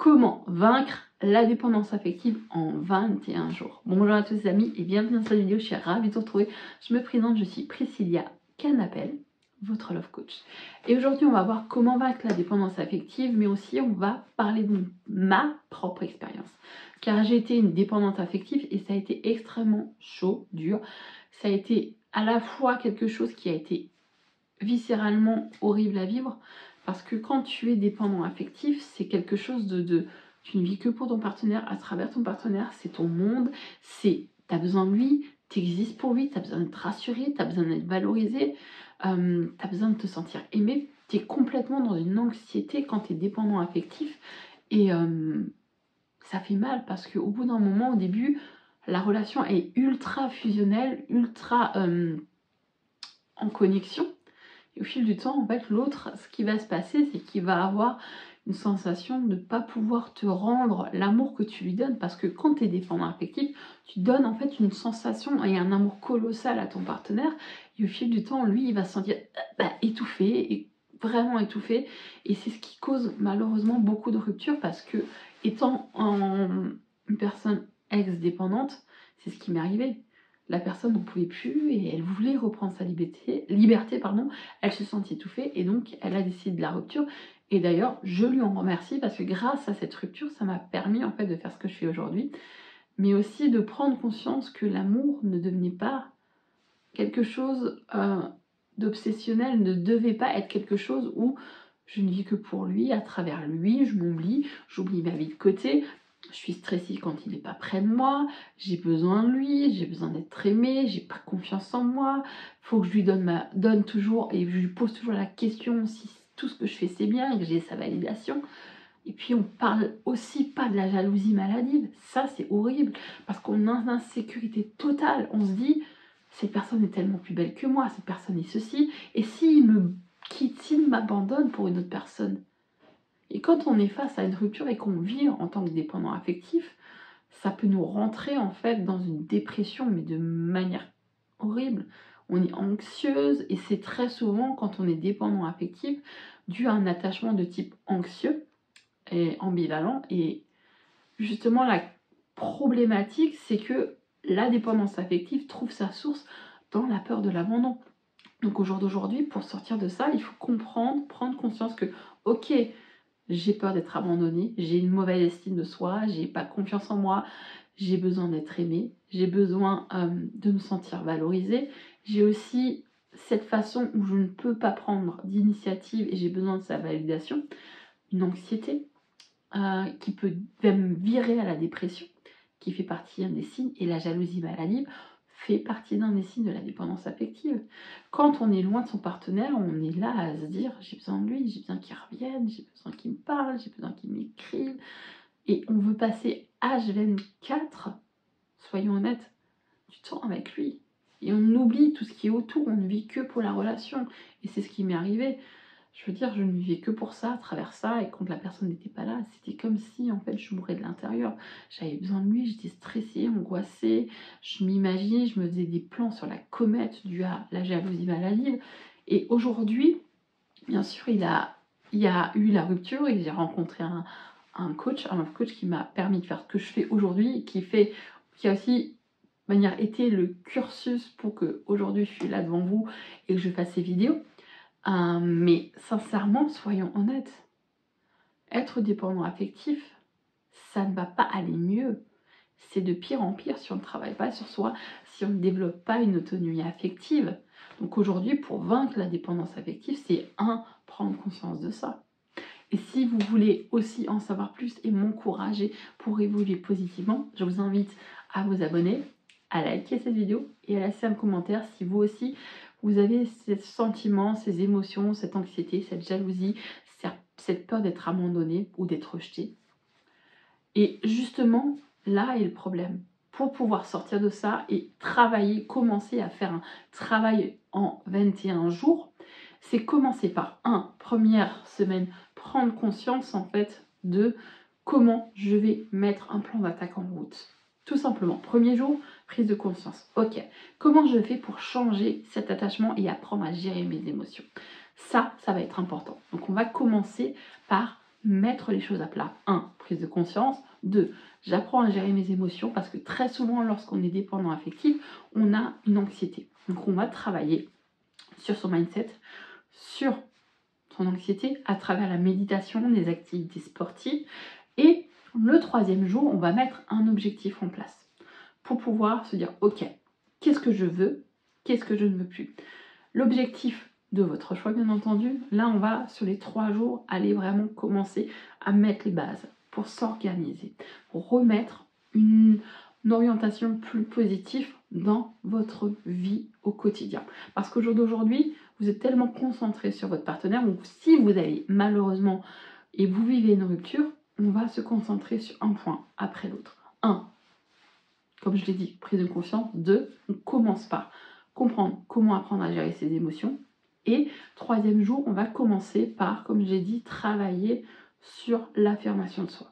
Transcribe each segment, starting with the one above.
Comment vaincre la dépendance affective en 21 jours. Bonjour à tous les amis et bienvenue dans cette vidéo, je suis ravie de vous retrouver. Je me présente, je suis Priscilla Canapel, votre love coach. Et aujourd'hui on va voir comment vaincre la dépendance affective, mais aussi on va parler de ma propre expérience. Car j'ai été une dépendante affective et ça a été extrêmement chaud, dur. Ça a été à la fois quelque chose qui a été viscéralement horrible à vivre, parce que quand tu es dépendant affectif, c'est quelque chose tu ne vis que pour ton partenaire, à travers ton partenaire, c'est ton monde, tu as besoin de lui, tu existes pour lui, tu as besoin d'être rassuré, tu as besoin d'être valorisé, tu as besoin de te sentir aimé, tu es complètement dans une anxiété quand tu es dépendant affectif, et ça fait mal, parce qu'au bout d'un moment, au début, la relation est ultra fusionnelle, ultra en connexion. Et au fil du temps, en fait, l'autre, ce qui va se passer, c'est qu'il va avoir une sensation de ne pas pouvoir te rendre l'amour que tu lui donnes. Parce que quand tu es dépendant affectif, tu donnes en fait une sensation et un amour colossal à ton partenaire. Et au fil du temps, lui, il va se sentir étouffé, et vraiment étouffé. Et c'est ce qui cause malheureusement beaucoup de ruptures, parce que étant une personne ex-dépendante, c'est ce qui m'est arrivé. La personne n'en pouvait plus et elle voulait reprendre sa liberté, elle se sentit étouffée et donc elle a décidé de la rupture. Et d'ailleurs, je lui en remercie, parce que grâce à cette rupture, ça m'a permis en fait de faire ce que je fais aujourd'hui, mais aussi de prendre conscience que l'amour ne devenait pas quelque chose d'obsessionnel, ne devait pas être quelque chose où je ne vis que pour lui, à travers lui, je m'oublie, j'oublie ma vie de côté. Je suis stressée quand il n'est pas près de moi, j'ai besoin de lui, j'ai besoin d'être aimée, j'ai pas confiance en moi, faut que je lui donne toujours, et je lui pose toujours la question si tout ce que je fais c'est bien et que j'ai sa validation. Et puis on parle aussi pas de la jalousie maladive, ça c'est horrible, parce qu'on a une insécurité totale, on se dit cette personne est tellement plus belle que moi, cette personne est ceci, et s'il me quitte, s'il m'abandonne pour une autre personne. Et quand on est face à une rupture et qu'on vit en tant que dépendant affectif, ça peut nous rentrer en fait dans une dépression, mais de manière horrible. On est anxieuse, et c'est très souvent quand on est dépendant affectif dû à un attachement de type anxieux et ambivalent. Et justement la problématique, c'est que la dépendance affective trouve sa source dans la peur de l'abandon. Donc au jour d'aujourd'hui, pour sortir de ça, il faut comprendre, prendre conscience que ok, j'ai peur d'être abandonnée, j'ai une mauvaise estime de soi, j'ai pas confiance en moi, j'ai besoin d'être aimée, j'ai besoin de me sentir valorisée, j'ai aussi cette façon où je ne peux pas prendre d'initiative et j'ai besoin de sa validation, une anxiété qui peut même virer à la dépression, qui fait partie des signes, et la jalousie maladive fait partie d'un des signes de la dépendance affective. Quand on est loin de son partenaire, on est là à se dire j'ai besoin de lui, j'ai besoin qu'il revienne, j'ai besoin qu'il me parle, j'ai besoin qu'il m'écrive, et on veut passer H24, soyons honnêtes, du temps avec lui. Et on oublie tout ce qui est autour, on ne vit que pour la relation. Et c'est ce qui m'est arrivé. Je veux dire, je ne vivais que pour ça, à travers ça, et quand la personne n'était pas là, c'était comme si, en fait, je mourais de l'intérieur. J'avais besoin de lui, j'étais stressée, angoissée, je m'imaginais, je me faisais des plans sur la comète due à la jalousie maladive. Et aujourd'hui, bien sûr, il y a eu la rupture, et j'ai rencontré un coach qui m'a permis de faire ce que je fais aujourd'hui, qui a aussi de manière été le cursus pour que aujourd'hui je suis là devant vous et que je fasse ces vidéos. Mais sincèrement, soyons honnêtes, être dépendant affectif, ça ne va pas aller mieux. C'est de pire en pire si on ne travaille pas sur soi, si on ne développe pas une autonomie affective. Donc aujourd'hui, pour vaincre la dépendance affective, c'est prendre conscience de ça. Et si vous voulez aussi en savoir plus et m'encourager pour évoluer positivement, je vous invite à vous abonner, à liker cette vidéo et à laisser un commentaire si vous aussi vous avez ces sentiments, ces émotions, cette anxiété, cette jalousie, cette peur d'être abandonné ou d'être rejeté. Et justement, là est le problème. Pour pouvoir sortir de ça et travailler, commencer à faire un travail en 21 jours, c'est commencer par première semaine, prendre conscience en fait de comment je vais mettre un plan d'attaque en route. Tout simplement, premier jour, prise de conscience. Ok, comment je fais pour changer cet attachement et apprendre à gérer mes émotions? Ça va être important. Donc on va commencer par mettre les choses à plat. 1. Prise de conscience. 2. J'apprends à gérer mes émotions parce que très souvent, lorsqu'on est dépendant affectif, on a une anxiété. Donc, on va travailler sur son mindset, sur son anxiété à travers la méditation, les activités sportives. Et le 3e jour, on va mettre un objectif en place pour pouvoir se dire, ok, qu'est-ce que je veux, qu'est-ce que je ne veux plus. L'objectif de votre choix, bien entendu, là, on va, sur les 3 jours, aller vraiment commencer à mettre les bases pour s'organiser, pour remettre une orientation plus positive dans votre vie au quotidien. Parce qu'au jour d'aujourd'hui, vous êtes tellement concentré sur votre partenaire, donc si vous avez malheureusement et vous vivez une rupture, on va se concentrer sur un point après l'autre. 1, comme je l'ai dit, prise de conscience. 2, on commence par comprendre comment apprendre à gérer ses émotions. Et 3e jour, on va commencer par, comme j'ai dit, travailler sur l'affirmation de soi.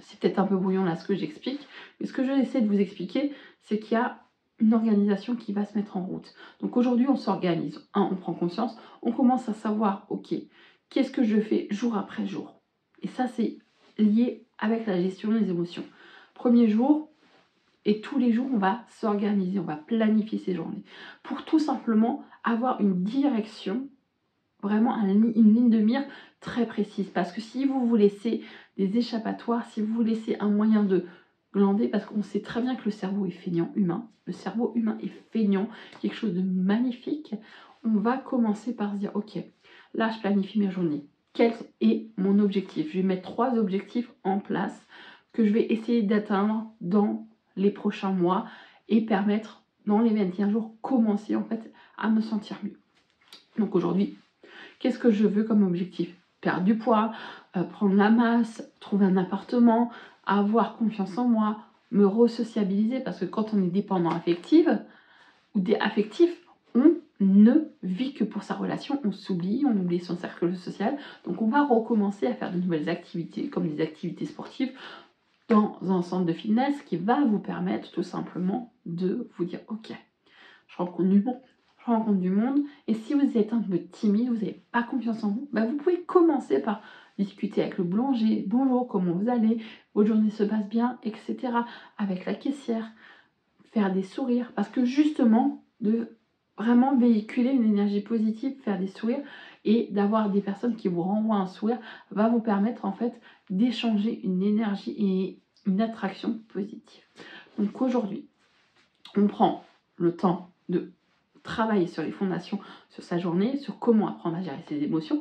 C'est peut-être un peu brouillon là ce que j'explique, mais ce que je vais essayer de vous expliquer, c'est qu'il y a une organisation qui va se mettre en route. Donc aujourd'hui, on s'organise. 1, on prend conscience, on commence à savoir, ok, qu'est-ce que je fais jour après jour. Et ça, c'est lié avec la gestion des émotions. Premier jour, et tous les jours, on va s'organiser, on va planifier ces journées pour tout simplement avoir une direction, vraiment une ligne de mire très précise. Parce que si vous vous laissez des échappatoires, si vous vous laissez un moyen de glander, parce qu'on sait très bien que le cerveau est feignant humain, le cerveau humain est feignant, quelque chose de magnifique, on va commencer par se dire, ok, là je planifie mes journées. Quel est mon objectif? Je vais mettre 3 objectifs en place que je vais essayer d'atteindre dans les prochains mois et permettre dans les 21 jours commencer en fait à me sentir mieux. Donc aujourd'hui, qu'est-ce que je veux comme objectif? Perdre du poids, prendre la masse, trouver un appartement, avoir confiance en moi, me re-sociabiliser, parce que quand on est dépendant affectif ou affectif, on ne vit que pour sa relation, on s'oublie, on oublie son cercle social. Donc on va recommencer à faire de nouvelles activités, comme des activités sportives, dans un centre de fitness qui va vous permettre tout simplement de vous dire, ok, je rencontre du monde, et si vous êtes un peu timide, vous n'avez pas confiance en vous, bah vous pouvez commencer par discuter avec le boulanger, bonjour, comment vous allez, votre journée se passe bien, etc. Avec la caissière, faire des sourires, parce que justement, de vraiment véhiculer une énergie positive, faire des sourires, et d'avoir des personnes qui vous renvoient un sourire, va vous permettre en fait d'échanger une énergie et une attraction positive. Donc aujourd'hui, on prend le temps de travailler sur les fondations, sur sa journée, sur comment apprendre à gérer ses émotions,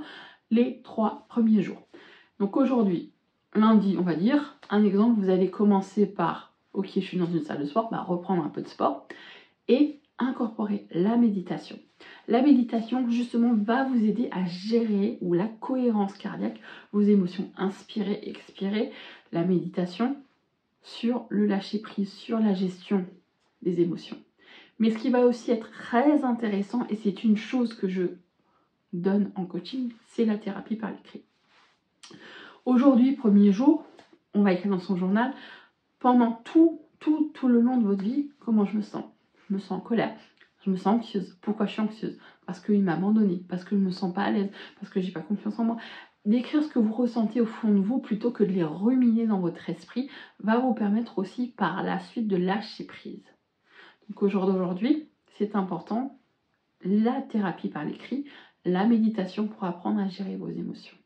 les 3 premiers jours. Donc aujourd'hui, lundi, on va dire, un exemple, vous allez commencer par, ok, je suis dans une salle de sport, bah, reprendre un peu de sport, et incorporer la méditation. La méditation, justement, va vous aider à gérer, ou la cohérence cardiaque, vos émotions, inspirer, expirer. La méditation sur le lâcher-prise, sur la gestion des émotions. Mais ce qui va aussi être très intéressant, et c'est une chose que je donne en coaching, c'est la thérapie par l'écrit. Aujourd'hui, premier jour, on va écrire dans son journal, pendant tout le long de votre vie, comment je me sens. Je me sens en colère, je me sens anxieuse. Pourquoi je suis anxieuse? Parce qu'il m'a abandonnée, parce que je ne me sens pas à l'aise, parce que j'ai pas confiance en moi. D'écrire ce que vous ressentez au fond de vous, plutôt que de les ruminer dans votre esprit, va vous permettre aussi par la suite de lâcher prise. Donc au jour d'aujourd'hui, c'est important, la thérapie par l'écrit, la méditation pour apprendre à gérer vos émotions.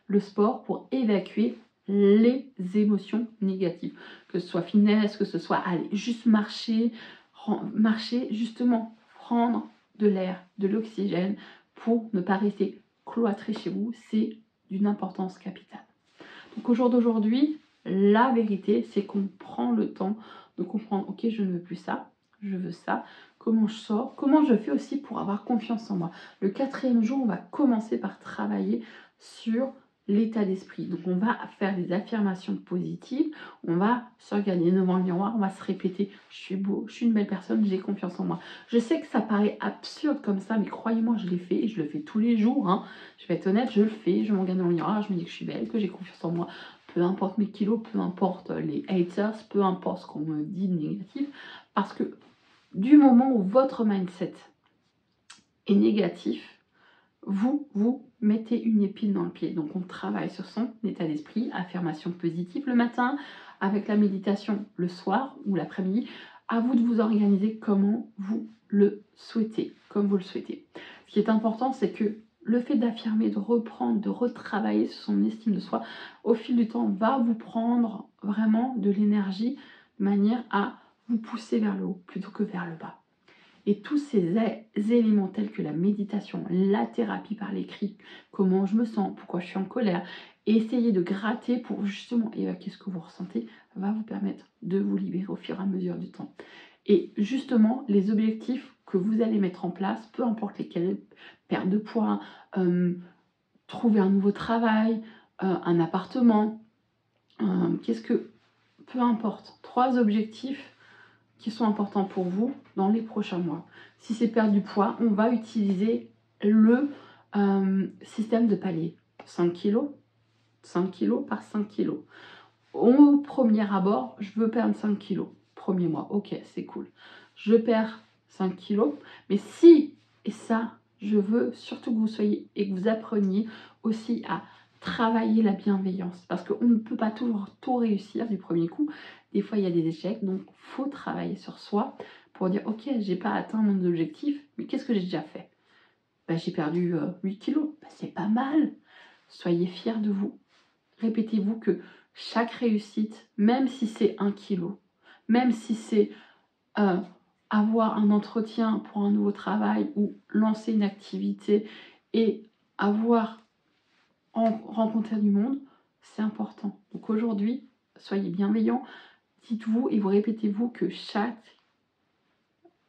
Le sport pour évacuer les émotions négatives. Que ce soit finesse, que ce soit aller juste marcher, justement, prendre de l'air, de l'oxygène pour ne pas rester cloîtré chez vous, c'est d'une importance capitale. Donc au jour d'aujourd'hui, la vérité, c'est qu'on prend le temps de comprendre, ok, je ne veux plus ça, je veux ça, comment je sors, comment je fais aussi pour avoir confiance en moi. Le 4e jour, on va commencer par travailler sur l'état d'esprit. Donc on va faire des affirmations positives, on va se regarder devant le miroir, on va se répéter, je suis beau, je suis une belle personne, j'ai confiance en moi. Je sais que ça paraît absurde comme ça, mais croyez-moi, je l'ai fait, et je le fais tous les jours, hein. Je vais être honnête, je le fais, je me regarde dans le miroir, je me dis que je suis belle, que j'ai confiance en moi, peu importe mes kilos, peu importe les haters, peu importe ce qu'on me dit de négatif, parce que du moment où votre mindset est négatif, vous mettez une épine dans le pied. Donc on travaille sur son état d'esprit, affirmation positive le matin, avec la méditation le soir ou l'après-midi. À vous de vous organiser comme vous le souhaitez. Ce qui est important, c'est que le fait d'affirmer, de reprendre, de retravailler sur son estime de soi, au fil du temps, va vous prendre vraiment de l'énergie de manière à vous pousser vers le haut plutôt que vers le bas. Et tous ces éléments tels que la méditation, la thérapie par l'écrit, comment je me sens, pourquoi je suis en colère, essayez de gratter pour justement évacuer ce que vous ressentez, va vous permettre de vous libérer au fur et à mesure du temps. Et justement, les objectifs que vous allez mettre en place, peu importe lesquels, perte de poids, trouver un nouveau travail, un appartement, peu importe, 3 objectifs qui sont importants pour vous dans les prochains mois. Si c'est perdre du poids, on va utiliser le système de palier. 5 kg par 5 kg. Au premier abord, je veux perdre 5 kg. Premier mois, ok, c'est cool. Je perds 5 kg, mais si, et ça, je veux surtout que vous soyez et que vous appreniez aussi à travailler la bienveillance, parce qu'on ne peut pas toujours tout réussir du premier coup. Des fois, il y a des échecs, donc il faut travailler sur soi pour dire, ok, j'ai pas atteint mon objectif, mais qu'est-ce que j'ai déjà fait? J'ai perdu 8 kilos, c'est pas mal. Soyez fiers de vous. Répétez-vous que chaque réussite, même si c'est 1 kilo, même si c'est avoir un entretien pour un nouveau travail ou lancer une activité et avoir rencontré du monde, c'est important. Donc aujourd'hui, soyez bienveillants, dites-vous et vous répétez-vous que chaque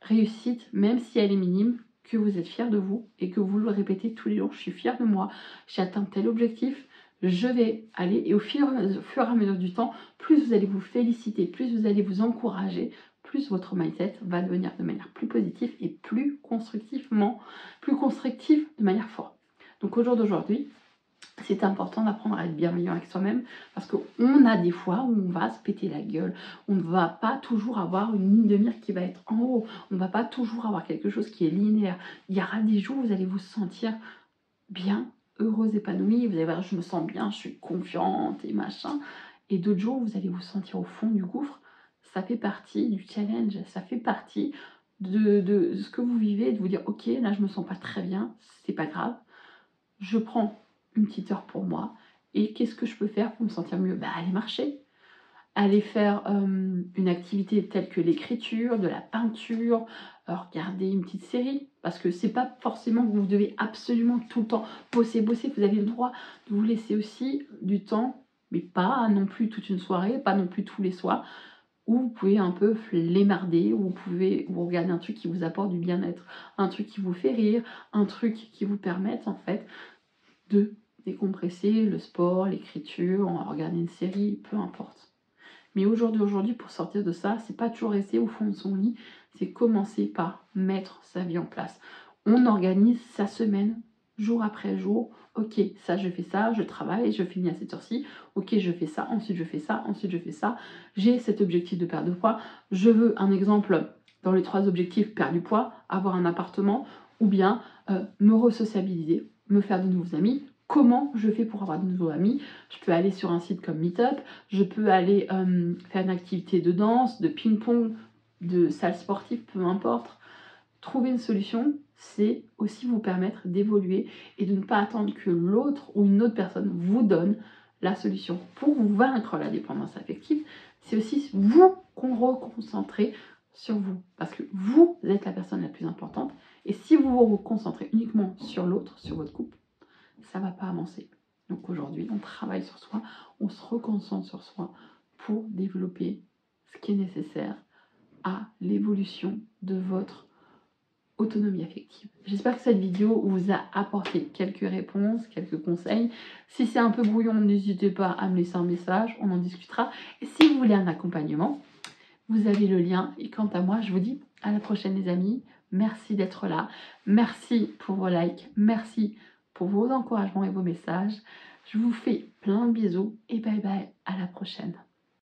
réussite, même si elle est minime, que vous êtes fiers de vous et que vous le répétez tous les jours. Je suis fière de moi, j'ai atteint tel objectif, je vais aller. Et au fur et à mesure du temps, plus vous allez vous féliciter, plus vous allez vous encourager, plus votre mindset va devenir de manière plus positive et plus constructive de manière forte. Donc au jour d'aujourd'hui, c'est important d'apprendre à être bienveillant avec soi-même parce qu'on a des fois où on va se péter la gueule, on ne va pas toujours avoir une ligne de mire qui va être en haut, on ne va pas toujours avoir quelque chose qui est linéaire. Il y aura des jours où vous allez vous sentir bien, heureuse, épanouie, vous allez voir, je me sens bien, je suis confiante et machin, et d'autres jours où vous allez vous sentir au fond du gouffre. Ça fait partie du challenge, ça fait partie de ce que vous vivez, de vous dire ok, là je me sens pas très bien, c'est pas grave, je prends une petite heure pour moi. Et qu'est-ce que je peux faire pour me sentir mieux? Aller marcher, aller faire une activité telle que l'écriture, de la peinture, regarder une petite série. Parce que c'est pas forcément que vous devez absolument tout le temps bosser. Vous avez le droit de vous laisser aussi du temps, mais pas non plus toute une soirée, pas non plus tous les soirs, où vous pouvez un peu flémarder, où vous pouvez vous regarder un truc qui vous apporte du bien-être, un truc qui vous fait rire, un truc qui vous permette en fait de décompresser, le sport, l'écriture, regarder une série, peu importe. Mais au jour d'aujourd'hui, pour sortir de ça, c'est pas toujours rester au fond de son lit, c'est commencer par mettre sa vie en place. On organise sa semaine, jour après jour. Ok, ça je fais ça, je travaille, je finis à cette heure-ci. Ok, je fais ça, ensuite je fais ça, ensuite je fais ça. J'ai cet objectif de perdre de poids. Je veux un exemple dans les 3 objectifs, perdre du poids, avoir un appartement ou bien me re-sociabiliser, me faire de nouveaux amis. Comment je fais pour avoir de nouveaux amis? Je peux aller sur un site comme Meetup, je peux aller faire une activité de danse, de ping-pong, de salle sportive, peu importe. Trouver une solution, c'est aussi vous permettre d'évoluer et de ne pas attendre que l'autre ou une autre personne vous donne la solution. Pour vous vaincre la dépendance affective, c'est aussi vous qu'on reconcentrer sur vous. Parce que vous êtes la personne la plus importante. Et si vous vous concentrez uniquement sur l'autre, sur votre couple, ça ne va pas avancer. Donc aujourd'hui, on travaille sur soi, on se reconcentre sur soi pour développer ce qui est nécessaire à l'évolution de votre autonomie affective. J'espère que cette vidéo vous a apporté quelques réponses, quelques conseils. Si c'est un peu brouillon, n'hésitez pas à me laisser un message, on en discutera. Et si vous voulez un accompagnement, vous avez le lien. Et quant à moi, je vous dis à la prochaine les amis. Merci d'être là. Merci pour vos likes. Merci pour vos encouragements et vos messages. Je vous fais plein de bisous et bye bye, à la prochaine.